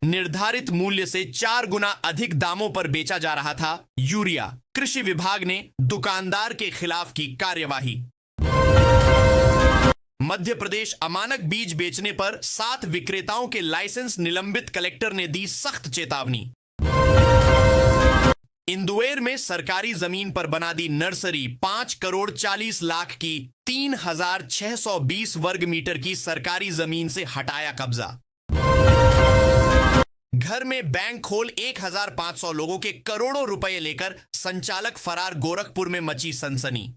निर्धारित मूल्य से 4 गुना अधिक दामों पर बेचा जा रहा था यूरिया। कृषि विभाग ने दुकानदार के खिलाफ की कार्यवाही। मध्य प्रदेश अमानक बीज बेचने पर 7 विक्रेताओं के लाइसेंस निलंबित, कलेक्टर ने दी सख्त चेतावनी। इंदुएर में सरकारी जमीन पर बना दी नर्सरी, 5 करोड़ 40 लाख की 3620 वर्ग मीटर की सरकारी जमीन से हटाया कब्जा। घर में बैंक खोल 1500 लोगों के करोड़ों रुपए लेकर संचालक फरार, गोरखपुर में मची सनसनी।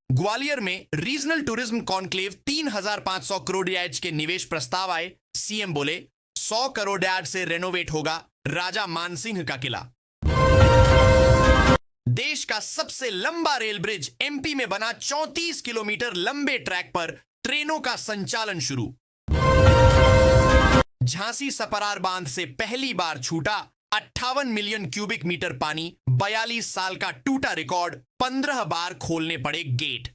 ग्वालियर में रीजनल टूरिज्म कॉन्क्लेव, 3500 करोड़ डैज के निवेश प्रस्ताव आए। सीएम बोले 100 करोड़ डैज से रेनोवेट होगा राजा मानसिंह का किला। देश का सबसे लंबा रेल ब्रिज एमपी में बना, 34 किलोमीटर लंबे ट्रैक पर ट्रेनों का संचालन शुरू। झांसी सपरार बांध से पहली बार छूटा 58 मिलियन क्यूबिक मीटर पानी, 42 साल का टूटा रिकॉर्ड, 15 बार खोलने पड़े गेट।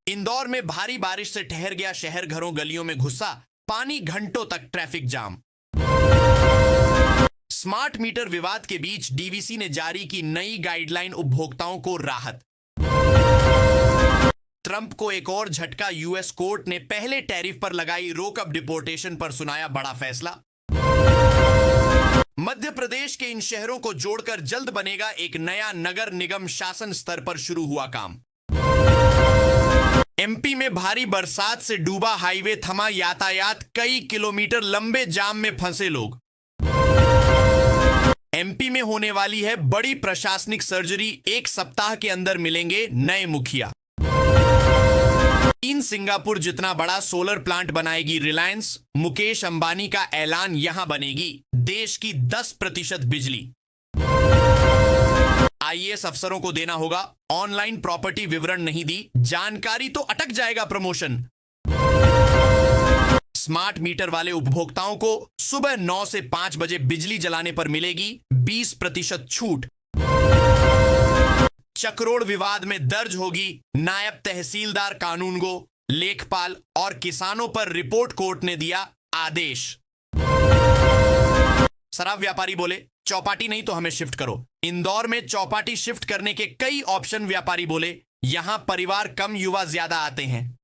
इंदौर में भारी बारिश से ठहर गया शहर, घरों गलियों में घुसा पानी, घंटों तक ट्रैफिक जाम। स्मार्ट मीटर विवाद के बीच डीवीसी ने जारी की नई गाइडलाइन, उपभोक्ताओं को राहत। ट्रंप को एक और झटका, यूएस कोर्ट ने पहले टैरिफ पर लगाई रोक, अब डिपोर्टेशन पर सुनाया बड़ा फैसला। मध्य प्रदेश के इन शहरों को जोड़कर जल्द बनेगा एक नया नगर निगम, शासन स्तर पर शुरू हुआ काम। एमपी में भारी बरसात से डूबा हाईवे, थमा यातायात, कई किलोमीटर लंबे जाम में फंसे लोग। एमपी में होने वाली है बड़ी प्रशासनिक सर्जरी, 1 सप्ताह के अंदर मिलेंगे नए मुखिया। चीन सिंगापुर जितना बड़ा सोलर प्लांट बनाएगी रिलायंस, मुकेश अंबानी का ऐलान, यहां बनेगी देश की 10% बिजली। आईएएस अफसरों को देना होगा ऑनलाइन प्रॉपर्टी विवरण, नहीं दी जानकारी तो अटक जाएगा प्रमोशन। स्मार्ट मीटर वाले उपभोक्ताओं को सुबह 9 से 5 बजे बिजली जलाने पर मिलेगी 20% छूट। चक्रोड़ विवाद में दर्ज होगी नायब तहसीलदार कानून गो, लेखपाल और किसानों पर रिपोर्ट, कोर्ट ने दिया आदेश। शराब व्यापारी बोले चौपाटी नहीं तो हमें शिफ्ट करो। इंदौर में चौपाटी शिफ्ट करने के कई ऑप्शन, व्यापारी बोले यहां परिवार कम, युवा ज्यादा आते हैं।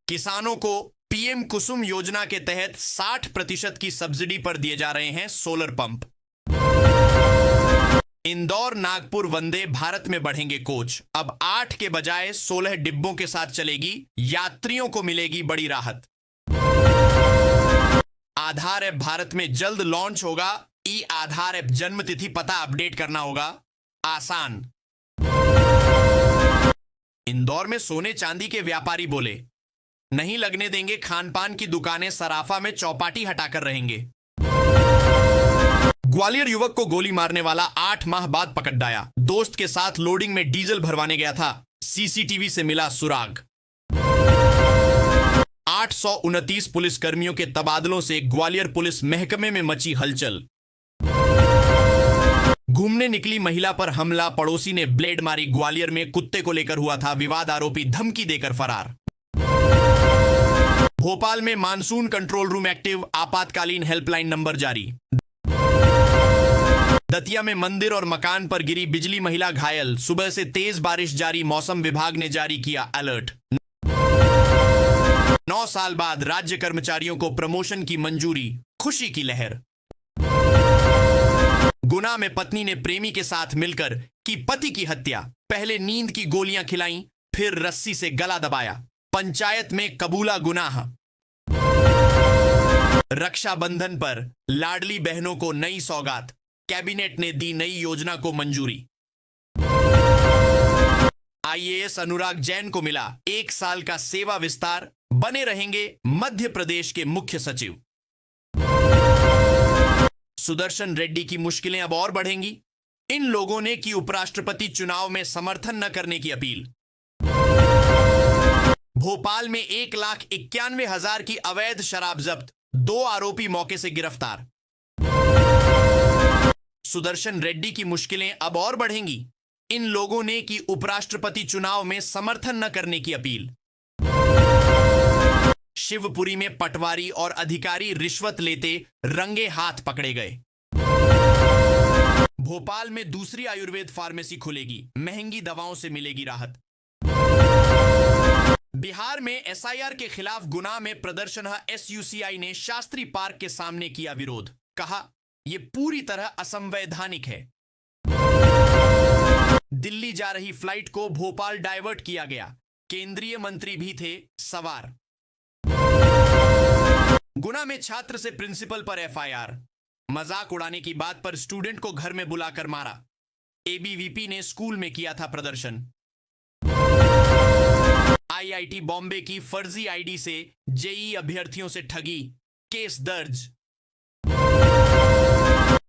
किसानों को पीएम कुसुम योजना के तहत 60% की सब्सिडी पर दिए जा रहे हैं सोलर पंप। इंदौर नागपुर वंदे भारत में बढ़ेंगे कोच, अब 8 के बजाय 16 डिब्बों के साथ चलेगी, यात्रियों को मिलेगी बड़ी राहत। आधार ऐप भारत में जल्द लॉन्च होगा, ई आधार ऐप, जन्म तिथि पता अपडेट करना होगा आसान। इंदौर में सोने चांदी के व्यापारी बोले नहीं लगने देंगे खान पान की दुकानें, सराफा में चौपाटी हटाकर रहेंगे। ग्वालियर युवक को गोली मारने वाला 8 माह बाद पकड़ाया, दोस्त के साथ लोडिंग में डीजल भरवाने गया था, सीसीटीवी से मिला सुराग। 829 पुलिसकर्मियों के तबादलों से ग्वालियर पुलिस महकमे में मची हलचल। घूमने निकली महिला पर हमला, पड़ोसी ने ब्लेड मारी, ग्वालियर में कुत्ते को लेकर हुआ था विवाद, आरोपी धमकी देकर फरार। भोपाल में मानसून कंट्रोल रूम एक्टिव, आपातकालीन हेल्पलाइन नंबर जारी। दतिया में मंदिर और मकान पर गिरी बिजली, महिला घायल, सुबह से तेज बारिश जारी, मौसम विभाग ने जारी किया अलर्ट। 9 साल बाद राज्य कर्मचारियों को प्रमोशन की मंजूरी, खुशी की लहर। गुना में पत्नी ने प्रेमी के साथ मिलकर की पति की हत्या, पहले नींद की गोलियां खिलाईं, फिर रस्सी से गला दबाया, पंचायत में कबूला गुनाह। रक्षाबंधन पर लाडली बहनों को नई सौगात, कैबिनेट ने दी नई योजना को मंजूरी। आईएएस अनुराग जैन को मिला 1 साल का सेवा विस्तार, बने रहेंगे मध्य प्रदेश के मुख्य सचिव। सुदर्शन रेड्डी की मुश्किलें अब और बढ़ेंगी, इन लोगों ने की उपराष्ट्रपति चुनाव में समर्थन न करने की अपील। भोपाल में 1,91,000 की अवैध शराब जब्त, 2 आरोपी मौके से गिरफ्तार। सुदर्शन रेड्डी की मुश्किलें अब और बढ़ेंगी, इन लोगों ने की उपराष्ट्रपति चुनाव में समर्थन न करने की अपील। शिवपुरी में पटवारी और अधिकारी रिश्वत लेते रंगे हाथ पकड़े गए। भोपाल में दूसरी आयुर्वेद फार्मेसी खुलेगी, महंगी दवाओं से मिलेगी राहत। बिहार में एसआईआर के खिलाफ गुना में प्रदर्शन, एसयूसीआई ने शास्त्री पार्क के सामने किया विरोध, कहा यह पूरी तरह असंवैधानिक है। दिल्ली जा रही फ्लाइट को भोपाल डायवर्ट किया गया, केंद्रीय मंत्री भी थे सवार। गुना में छात्र से प्रिंसिपल पर एफआईआर, मजाक उड़ाने की बात पर स्टूडेंट को घर में बुलाकर मारा। एबीवीपी ने स्कूल में किया था प्रदर्शन। आईआईटी बॉम्बे की फर्जी आईडी से जेईई अभ्यर्थियों से ठगी, केस दर्ज।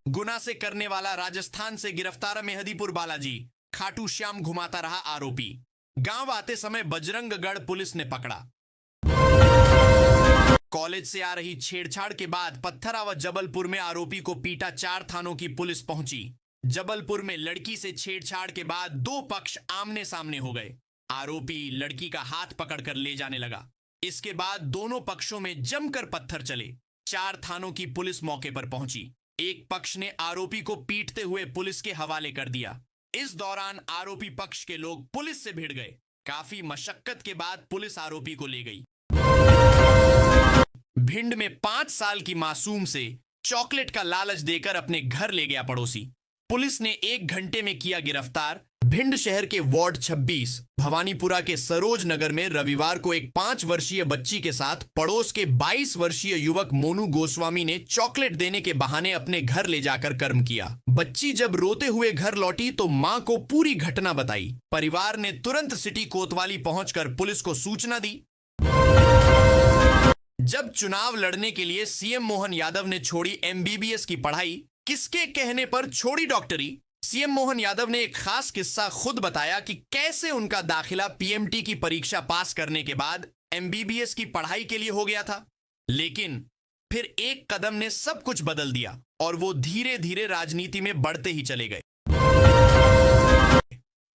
गुना से करने वाला राजस्थान से गिरफ्तार मेहदीपुर बालाजी, खाटू श्याम घुमाता रहा आरोपी। गांव आते समय बजरंगगढ़ पुलिस ने पकड़ा। कॉलेज से आ रही छेड़छाड़ के बाद पत्थरा व जबलपुर में आरोपी को पीटा, 4 थानों की पुलिस पहुंची। जबलपुर में लड़की से छेड़छाड़ के बाद 2 पक्ष आमने सामने हो गए। आरोपी लड़की का हाथ पकड़कर ले जाने लगा। इसके बाद दोनों पक्षों में जमकर पत्थर चले। 4 थानों की पुलिस मौके पर पहुंची। एक पक्ष ने आरोपी को पीटते हुए पुलिस के हवाले कर दिया। इस दौरान आरोपी पक्ष के लोग पुलिस से भिड़ गए। काफी मशक्कत के बाद पुलिस आरोपी को ले गई। भिंड में 5 साल की मासूम से चॉकलेट का लालच देकर अपने घर ले गया पड़ोसी। पुलिस ने 1 घंटे में किया गिरफ्तार। भिंड शहर के वार्ड 26 भवानीपुरा के सरोज नगर में रविवार को एक 5 वर्षीय बच्ची के साथ पड़ोस के 22 वर्षीय युवक मोनू गोस्वामी ने चॉकलेट देने के बहाने अपने घर ले जाकर कर्म किया। बच्ची जब रोते हुए घर लौटी तो मां को पूरी घटना बताई। परिवार ने तुरंत सिटी कोतवाली पहुंचकर पुलिस को सूचना दी। जब चुनाव लड़ने के लिए सीएम मोहन यादव ने छोड़ी एमबीबीएस की पढ़ाई, किसके कहने पर छोड़ी डॉक्टरी? सीएम मोहन यादव ने एक खास किस्सा खुद बताया कि कैसे उनका दाखिला पीएमटी की परीक्षा पास करने के बाद एमबीबीएस की पढ़ाई के लिए हो गया था। लेकिन फिर एक कदम ने सब कुछ बदल दिया और वो धीरे धीरे राजनीति में बढ़ते ही चले गए।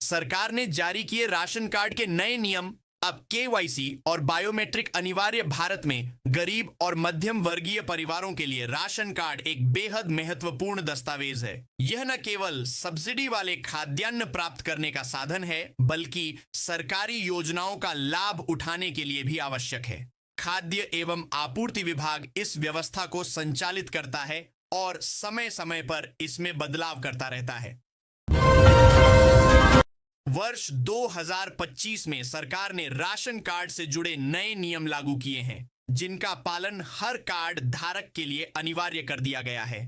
सरकार ने जारी किए राशन कार्ड के नए नियम। अब केवाईसी और बायोमेट्रिक अनिवार्य। भारत में गरीब और मध्यम वर्गीय परिवारों के लिए राशन कार्ड एक बेहद महत्वपूर्ण दस्तावेज है। यह न केवल सब्सिडी वाले खाद्यान्न प्राप्त करने का साधन है, बल्कि सरकारी योजनाओं का लाभ उठाने के लिए भी आवश्यक है। खाद्य एवं आपूर्ति विभाग इस व्यवस्था को संचालित करता है और समय समय पर इसमें बदलाव करता रहता है। वर्ष 2025 में सरकार ने राशन कार्ड से जुड़े नए नियम लागू किए हैं, जिनका पालन हर कार्ड धारक के लिए अनिवार्य कर दिया गया है।